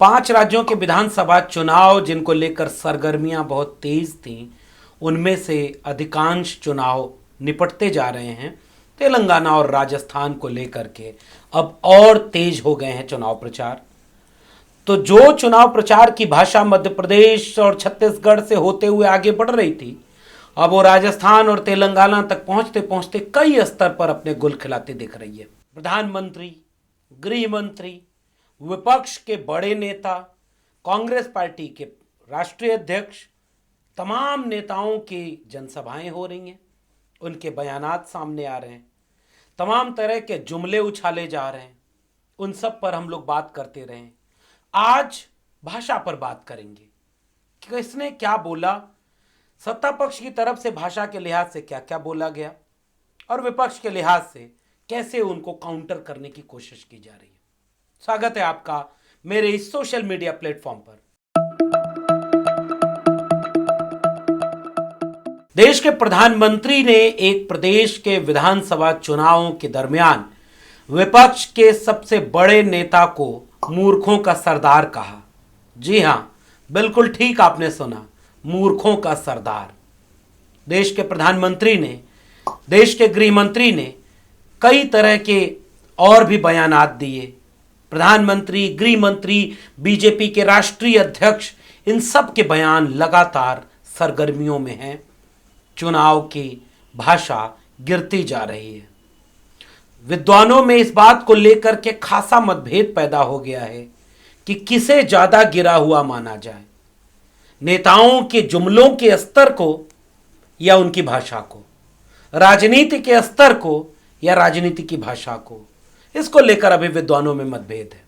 5 राज्यों के विधानसभा चुनाव जिनको लेकर सरगर्मियां बहुत तेज थीं, उनमें से अधिकांश चुनाव निपटते जा रहे हैं। तेलंगाना और राजस्थान को लेकर के अब और तेज हो गए हैं चुनाव प्रचार। तो जो चुनाव प्रचार की भाषा मध्य प्रदेश और छत्तीसगढ़ से होते हुए आगे बढ़ रही थी, अब वो राजस्थान और तेलंगाना तक पहुंचते पहुंचते कई स्तर पर अपने गुल खिलाते दिख रही है। प्रधानमंत्री, गृह मंत्री, विपक्ष के बड़े नेता, कांग्रेस पार्टी के राष्ट्रीय अध्यक्ष, तमाम नेताओं की जनसभाएं हो रही हैं, उनके बयानात सामने आ रहे हैं, तमाम तरह के जुमले उछाले जा रहे हैं। उन सब पर हम लोग बात करते रहे। आज भाषा पर बात करेंगे कि किसने क्या बोला, सत्ता पक्ष की तरफ से भाषा के लिहाज से क्या क्या बोला गया और विपक्ष के लिहाज से कैसे उनको काउंटर करने की कोशिश की जा रही है। स्वागत है आपका मेरे इस सोशल मीडिया प्लेटफॉर्म पर। देश के प्रधानमंत्री ने एक प्रदेश के विधानसभा चुनावों के दरमियान विपक्ष के सबसे बड़े नेता को मूर्खों का सरदार कहा। जी हां, बिल्कुल ठीक आपने सुना, मूर्खों का सरदार। देश के प्रधानमंत्री ने, देश के गृह मंत्री ने कई तरह के और भी बयानात दिए। प्रधानमंत्री, गृह मंत्री, बीजेपी के राष्ट्रीय अध्यक्ष, इन सब के बयान लगातार सरगर्मियों में हैं। चुनाव की भाषा गिरती जा रही है। विद्वानों में इस बात को लेकर के खासा मतभेद पैदा हो गया है कि किसे ज्यादा गिरा हुआ माना जाए, नेताओं के जुमलों के स्तर को या उनकी भाषा को, राजनीति के स्तर को या राजनीति की भाषा को। इसको लेकर अभी विद्वानों में मतभेद है।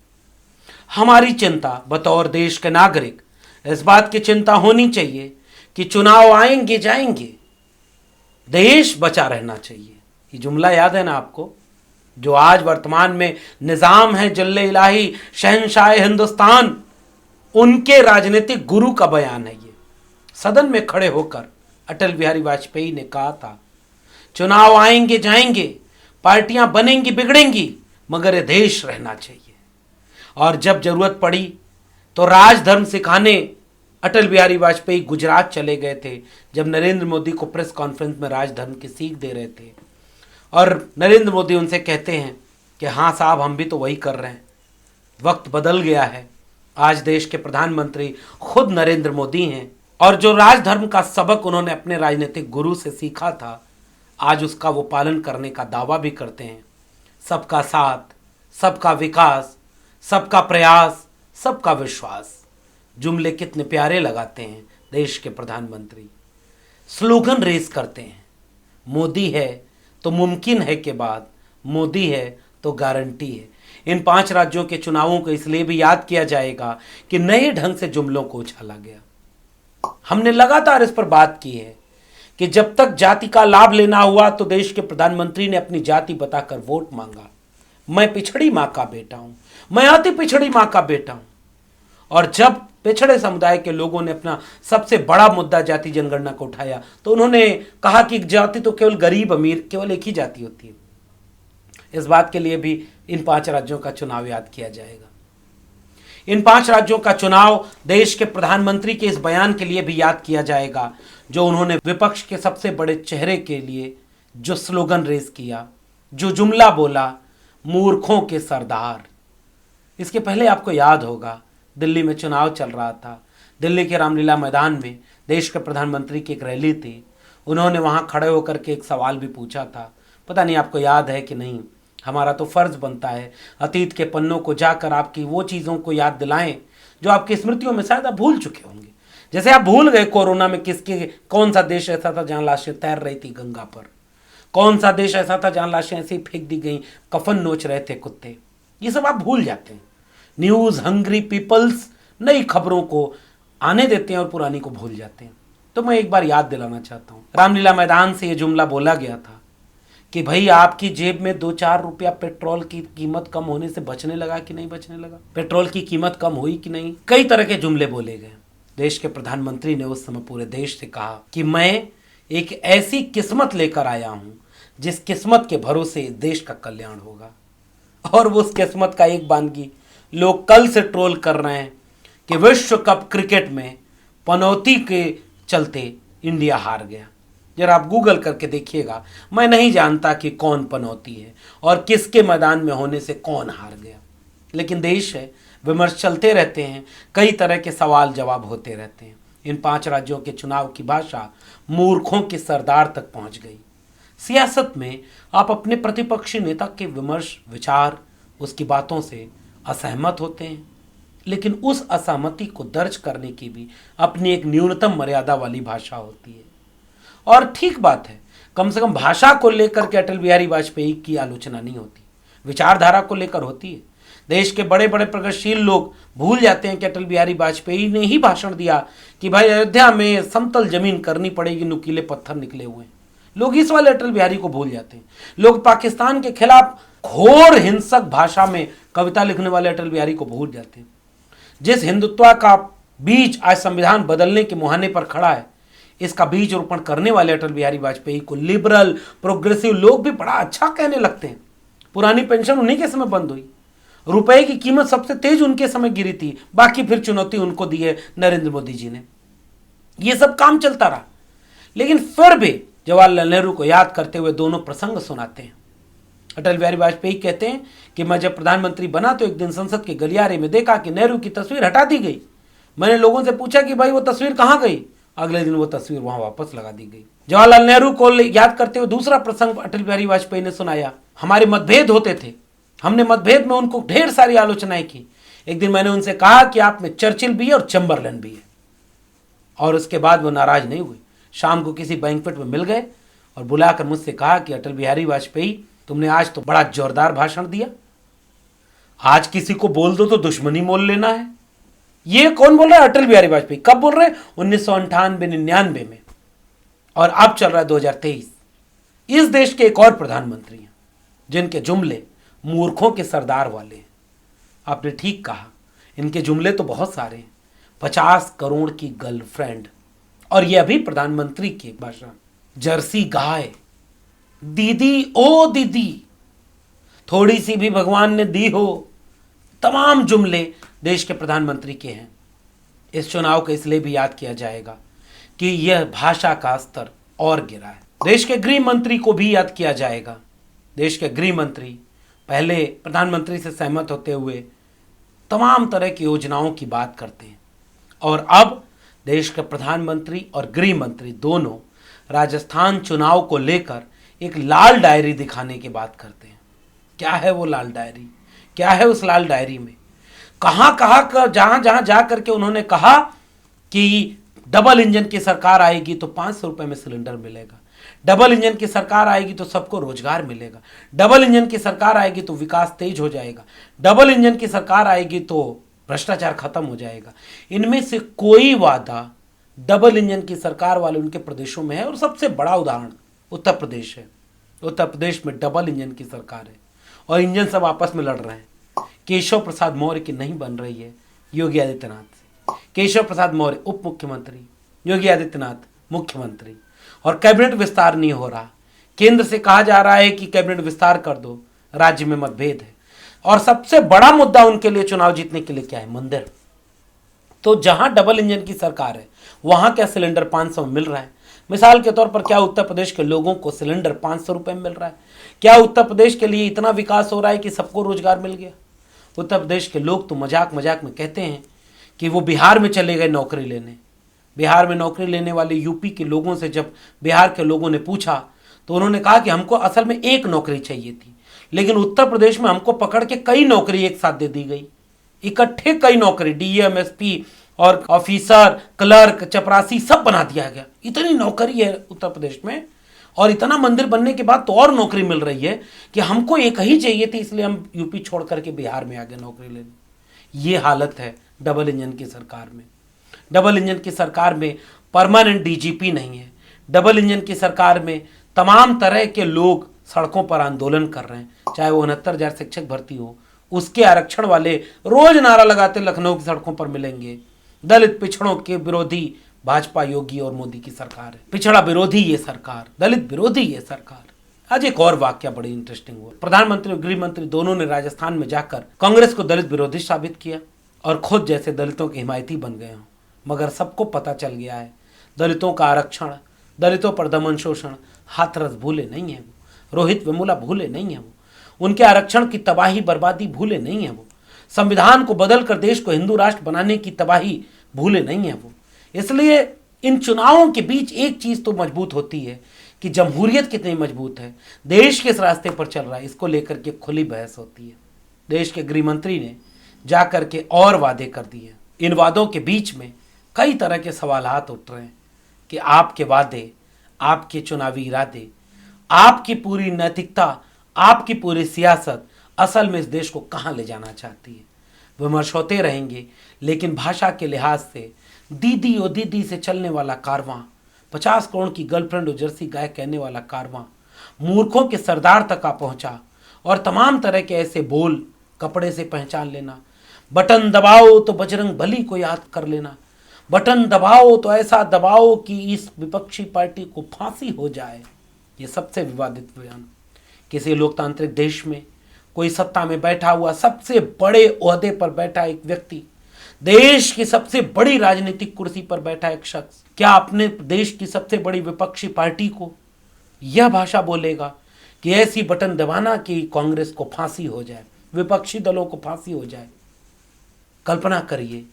हमारी चिंता बतौर देश के नागरिक इस बात की चिंता होनी चाहिए कि चुनाव आएंगे जाएंगे, देश बचा रहना चाहिए। ये जुमला याद है ना आपको, जो आज वर्तमान में निजाम है जल्ले इलाही शहंशाह हिंदुस्तान, उनके राजनीतिक गुरु का बयान है। ये सदन में खड़े होकर अटल बिहारी वाजपेयी ने कहा था, चुनाव आएंगे जाएंगे, पार्टियां बनेंगी बिगड़ेंगी, मगर ये देश रहना चाहिए। और जब जरूरत पड़ी तो राजधर्म सिखाने अटल बिहारी वाजपेयी गुजरात चले गए थे, जब नरेंद्र मोदी को प्रेस कॉन्फ्रेंस में राजधर्म की सीख दे रहे थे। और नरेंद्र मोदी उनसे कहते हैं कि हाँ साहब, हम भी तो वही कर रहे हैं। वक्त बदल गया है, आज देश के प्रधानमंत्री खुद नरेंद्र मोदी हैं, और जो राजधर्म का सबक उन्होंने अपने राजनीतिक गुरु से सीखा था, आज उसका वो पालन करने का दावा भी करते हैं। सबका साथ, सबका विकास, सबका प्रयास, सबका विश्वास। जुमले कितने प्यारे लगाते हैं देश के प्रधानमंत्री। स्लोगन रेस करते हैं, मोदी है तो मुमकिन है के बाद, मोदी है तो गारंटी है। इन 5 राज्यों के चुनावों को इसलिए भी याद किया जाएगा कि नए ढंग से जुमलों को उछाला गया। हमने लगातार इस पर बात की है कि जब तक जाति का लाभ लेना हुआ तो देश के प्रधानमंत्री ने अपनी जाति बताकर वोट मांगा। मैं पिछड़ी मां का बेटा हूं, मैं अति पिछड़ी मां का बेटा हूं। और जब पिछड़े समुदाय के लोगों ने अपना सबसे बड़ा मुद्दा जाति जनगणना को उठाया, तो उन्होंने कहा कि जाति तो केवल गरीब अमीर केवल एक ही जाति होती है। इस बात के लिए भी इन 5 राज्यों का चुनाव याद किया जाएगा। इन 5 राज्यों का चुनाव देश के प्रधानमंत्री के इस बयान के लिए भी याद किया जाएगा, जो उन्होंने विपक्ष के सबसे बड़े चेहरे के लिए जो स्लोगन रेस किया, जो जुमला बोला, मूर्खों के सरदार। इसके पहले आपको याद होगा, दिल्ली में चुनाव चल रहा था। दिल्ली के रामलीला मैदान में देश के प्रधानमंत्री की एक रैली थी। उन्होंने वहां खड़े होकर के एक सवाल भी पूछा था, पता नहीं आपको याद है कि नहीं। हमारा तो फर्ज बनता है अतीत के पन्नों को जाकर आपकी वो चीज़ों को याद दिलाएं जो आपकी स्मृतियों में शायद आप भूल चुके होंगे। जैसे आप भूल गए कोरोना में कौन सा देश ऐसा था जहां लाशें तैर रही थी गंगा पर, कौन सा देश ऐसा था जहां लाशें ऐसे ही फेंक दी गई, कफन नोच रहे थे कुत्ते। ये सब आप भूल जाते हैं। न्यूज़ हंग्री पीपल्स नई खबरों को आने देते हैं और पुरानी को भूल जाते हैं। तो मैं एक बार याद दिलाना चाहता हूँ, रामलीला मैदान से ये जुमला बोला गया था कि भाई आपकी जेब में 2-4 रुपया पेट्रोल की कीमत कम होने से बचने लगा कि नहीं बचने लगा, पेट्रोल की कीमत कम हुई कि नहीं। कई तरह के जुमले बोले गए। देश के प्रधानमंत्री ने उस समय पूरे देश से कहा कि मैं एक ऐसी किस्मत लेकर आया हूं जिस किस्मत के भरोसे देश का कल्याण होगा। और वो उस किस्मत का एक बानगी लोग कल से ट्रोल कर रहे हैं कि विश्व कप क्रिकेट में पनौती के चलते इंडिया हार गया। जरा आप गूगल करके देखिएगा, मैं नहीं जानता कि कौन पनौती है और किसके मैदान में होने से कौन हार गया, लेकिन देश है, विमर्श चलते रहते हैं, कई तरह के सवाल जवाब होते रहते हैं। इन 5 राज्यों के चुनाव की भाषा मूर्खों के सरदार तक पहुंच गई। सियासत में आप अपने प्रतिपक्षी नेता के विमर्श, विचार, उसकी बातों से असहमत होते हैं, लेकिन उस असहमति को दर्ज करने की भी अपनी एक न्यूनतम मर्यादा वाली भाषा होती है। और ठीक बात है, कम से कम भाषा को लेकर के अटल बिहारी वाजपेयी की आलोचना नहीं होती, विचारधारा को लेकर होती है। देश के बड़े बड़े प्रगतिशील लोग भूल जाते हैं कि अटल बिहारी वाजपेयी ने ही भाषण दिया कि भाई अयोध्या में समतल जमीन करनी पड़ेगी, नुकीले पत्थर निकले हुए हैं। लोग इस वाले अटल बिहारी को भूल जाते हैं। लोग पाकिस्तान के खिलाफ घोर हिंसक भाषा में कविता लिखने वाले अटल बिहारी को भूल जाते हैं। जिस हिंदुत्व का बीज आज संविधान बदलने के मुहाने पर खड़ा है, इसका बीज रोपण करने वाले अटल बिहारी वाजपेयी को लिबरल, प्रोग्रेसिव लोग भी बड़ा अच्छा कहने लगते हैं। पुरानी पेंशन उन्हीं के समय बंद हुई, रुपए की कीमत सबसे तेज उनके समय गिरी थी, बाकी फिर चुनौती उनको दी है नरेंद्र मोदी जी ने। ये सब काम चलता रहा, लेकिन फिर भी जवाहरलाल नेहरू को याद करते हुए दोनों प्रसंग सुनाते हैं। अटल बिहारी वाजपेयी कहते हैं कि मैं जब प्रधानमंत्री बना तो एक दिन संसद के गलियारे में देखा कि नेहरू की तस्वीर हटा दी गई। मैंने लोगों से पूछा कि भाई वो तस्वीर कहाँ गई? अगले दिन वो तस्वीर वहां वापस लगा दी गई। जवाहरलाल नेहरू को याद करते हुए दूसरा प्रसंग अटल बिहारी वाजपेयी ने सुनाया। हमारे मतभेद होते थे, हमने मतभेद में उनको ढेर सारी आलोचनाएं की। एक दिन मैंने उनसे कहा कि आप में चर्चिल भी है और चैम्बरलेन भी है, और उसके बाद वो नाराज नहीं हुए। शाम को किसी बैंक्वेट में मिल गए और बुलाकर मुझसे कहा कि अटल बिहारी वाजपेयी, तुमने आज तो बड़ा जोरदार भाषण दिया, आज किसी को बोल दो तो दुश्मनी मोल लेना है। ये कौन बोल रहा है? अटल बिहारी वाजपेयी। कब बोल रहे हैं? 1998-99 में, और अब चल रहा है 2023। इस देश के एक और प्रधानमंत्री हैं जिनके जुमले मूर्खों के सरदार वाले हैं। आपने ठीक कहा, इनके जुमले तो बहुत सारे हैं। 50 करोड़ की गर्लफ्रेंड, और यह भी प्रधानमंत्री की भाषा। जर्सी गाय, दीदी ओ दीदी, थोड़ी सी भी भगवान ने दी हो, तमाम जुमले देश के प्रधानमंत्री के हैं। इस चुनाव को इसलिए भी याद किया जाएगा कि यह भाषा का स्तर और गिरा है। देश के गृह मंत्री को भी याद किया जाएगा। देश के गृह मंत्री पहले प्रधानमंत्री से सहमत होते हुए तमाम तरह की योजनाओं की बात करते हैं, और अब देश के प्रधानमंत्री और गृह मंत्री दोनों राजस्थान चुनाव को लेकर एक लाल डायरी दिखाने की बात करते हैं। क्या है वो लाल डायरी? क्या है उस लाल डायरी में? कहां कहां जहां जहां जा करके उन्होंने कहा कि डबल इंजन की सरकार आएगी तो 500 रुपए में सिलेंडर मिलेगा, डबल इंजन की सरकार आएगी तो सबको रोजगार मिलेगा, डबल इंजन की सरकार आएगी तो विकास तेज हो जाएगा, डबल इंजन की सरकार आएगी तो भ्रष्टाचार खत्म हो जाएगा। इनमें से कोई वादा डबल इंजन की सरकार वाले उनके प्रदेशों में है, और सबसे बड़ा उदाहरण उत्तर प्रदेश है। उत्तर प्रदेश में डबल इंजन की सरकार है और इंजन सब आपस में लड़ रहे हैं। केशव प्रसाद मौर्य की नहीं बन रही है योगी आदित्यनाथ से। केशव प्रसाद मौर्य उप मुख्यमंत्री, योगी आदित्यनाथ मुख्यमंत्री, और कैबिनेट विस्तार नहीं हो रहा। केंद्र से कहा जा रहा है कि कैबिनेट विस्तार कर दो, राज्य में मतभेद है। और सबसे बड़ा मुद्दा उनके लिए चुनाव जीतने के लिए क्या है? मंदिर। तो जहां डबल इंजन की सरकार है वहां क्या सिलेंडर 500 में मिल रहा है? मिसाल के तौर पर क्या उत्तर प्रदेश के लोगों को सिलेंडर 500 रुपए में मिल रहा है? क्या उत्तर प्रदेश के लिए इतना विकास हो रहा है कि सबको रोजगार मिल गया? उत्तर प्रदेश के लोग तो मजाक मजाक में कहते हैं कि वो बिहार में चले गए नौकरी लेने। बिहार में नौकरी लेने वाले यूपी के लोगों से जब बिहार के लोगों ने पूछा तो उन्होंने कहा कि हमको असल में एक नौकरी चाहिए थी, लेकिन उत्तर प्रदेश में हमको पकड़ के कई नौकरी एक साथ दे दी गई, इकट्ठे कई नौकरी, डीएम, एसपी और ऑफिसर, क्लर्क, चपरासी सब बना दिया गया। इतनी नौकरी है उत्तर प्रदेश में, और इतना मंदिर बनने के बाद तो और नौकरी मिल रही है कि हमको एक ही चाहिए थी, इसलिए हम यूपी छोड़ करके बिहार में आ गए नौकरी लेने। ये हालत है डबल इंजन की सरकार में। डबल इंजन की सरकार में परमानेंट डीजीपी नहीं है। डबल इंजन की सरकार में तमाम तरह के लोग सड़कों पर आंदोलन कर रहे हैं, चाहे वो 69,000 शिक्षक भर्ती हो, उसके आरक्षण वाले रोज नारा लगाते लखनऊ की सड़कों पर मिलेंगे। दलित पिछड़ों के विरोधी भाजपा, योगी और मोदी की सरकार है। पिछड़ा विरोधी ये सरकार, दलित विरोधी ये सरकार। आज एक और वाक्य बड़ी इंटरेस्टिंग हुआ। प्रधानमंत्री और गृह मंत्री दोनों ने राजस्थान में जाकर कांग्रेस को दलित विरोधी साबित किया और खुद जैसे दलितों के हिमायती बन गए हों। मगर सबको पता चल गया है, दलितों का आरक्षण, दलितों पर दमन शोषण हाथरस भूले नहीं है वो, रोहित वेमुला भूले नहीं है वो, उनके आरक्षण की तबाही बर्बादी भूले नहीं है वो, संविधान को बदलकर देश को हिंदू राष्ट्र बनाने की तबाही भूले नहीं है वो। इसलिए इन चुनावों के बीच एक चीज तो मजबूत होती है कि जमहूरियत कितनी मजबूत है, देश किस रास्ते पर चल रहा है, इसको लेकर के खुली बहस होती है। देश के गृह मंत्री ने जाकर के और वादे कर दिए। इन वादों के बीच में कई तरह के सवालात उठ रहे हैं कि आपके वादे, आपके चुनावी इरादे, आपकी पूरी नैतिकता, आपकी पूरी सियासत असल में इस देश को कहां ले जाना चाहती है। विमर्श होते रहेंगे, लेकिन भाषा के लिहाज से दीदी ओ दीदी से चलने वाला कारवां, 50 करोड़ की गर्लफ्रेंड और जर्सी गाय कहने वाला कारवां मूर्खों के सरदार तक आ पहुंचा। और तमाम तरह के ऐसे बोल, कपड़े से पहचान लेना, बटन दबाओ तो बजरंग बली को याद कर लेना, बटन दबाओ तो ऐसा दबाओ कि इस विपक्षी पार्टी को फांसी हो जाए, ये सबसे विवादित बयान। किसी लोकतांत्रिक देश में कोई सत्ता में बैठा हुआ सबसे बड़े ओहदे पर बैठा एक व्यक्ति, देश की सबसे बड़ी राजनीतिक कुर्सी पर बैठा एक शख्स, क्या अपने देश की सबसे बड़ी विपक्षी पार्टी को यह भाषा बोलेगा कि ऐसी बटन दबाना कि कांग्रेस को फांसी हो जाए, विपक्षी दलों को फांसी हो जाए? कल्पना करिए,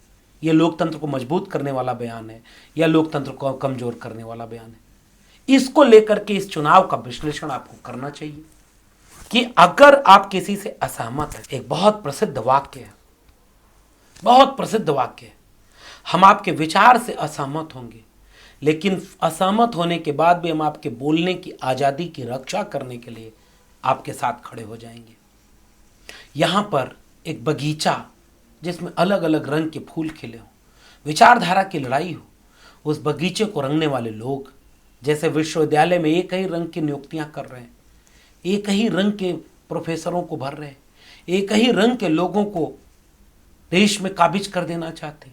यह लोकतंत्र को मजबूत करने वाला बयान है या लोकतंत्र को कमजोर करने वाला बयान है? इसको लेकर के इस चुनाव का विश्लेषण आपको करना चाहिए कि अगर आप किसी से असहमत हैं, एक बहुत प्रसिद्ध वाक्य है, बहुत प्रसिद्ध वाक्य है, हम आपके विचार से असहमत होंगे, लेकिन असहमत होने के बाद भी हम आपके बोलने की आज़ादी की रक्षा करने के लिए आपके साथ खड़े हो जाएंगे। यहाँ पर एक बगीचा जिसमें अलग अलग रंग के फूल खिले हों, विचारधारा की लड़ाई हो, उस बगीचे को रंगने वाले लोग जैसे विश्वविद्यालय में एक ही रंग की नियुक्तियाँ कर रहे हैं, एक ही रंग के प्रोफेसरों को भर रहे हैं, एक ही रंग के लोगों को देश में काबिज कर देना चाहते,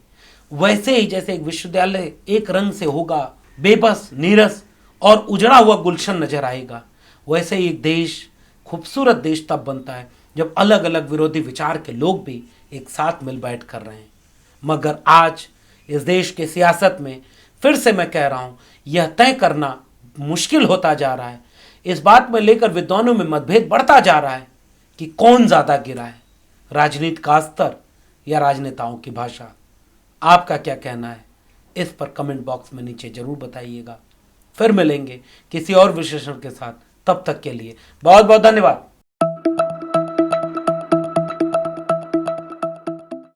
वैसे ही जैसे एक विश्वविद्यालय एक रंग से होगा, बेबस, नीरस और उजड़ा हुआ गुलशन नजर आएगा, वैसे ही एक देश, खूबसूरत देश तब बनता है जब अलग अलग विरोधी विचार के लोग भी एक साथ मिल बैठ कर रहे हैं। मगर आज इस देश के सियासत में फिर से मैं कह रहा हूं, यह तय करना मुश्किल होता जा रहा है, इस बात में लेकर विद्वानों में मतभेद बढ़ता जा रहा है कि कौन ज्यादा गिरा है, राजनीति का स्तर या राजनेताओं की भाषा। आपका क्या कहना है, इस पर कमेंट बॉक्स में नीचे जरूर बताइएगा। फिर मिलेंगे किसी और विशेषण के साथ, तब तक के लिए बहुत बहुत धन्यवाद।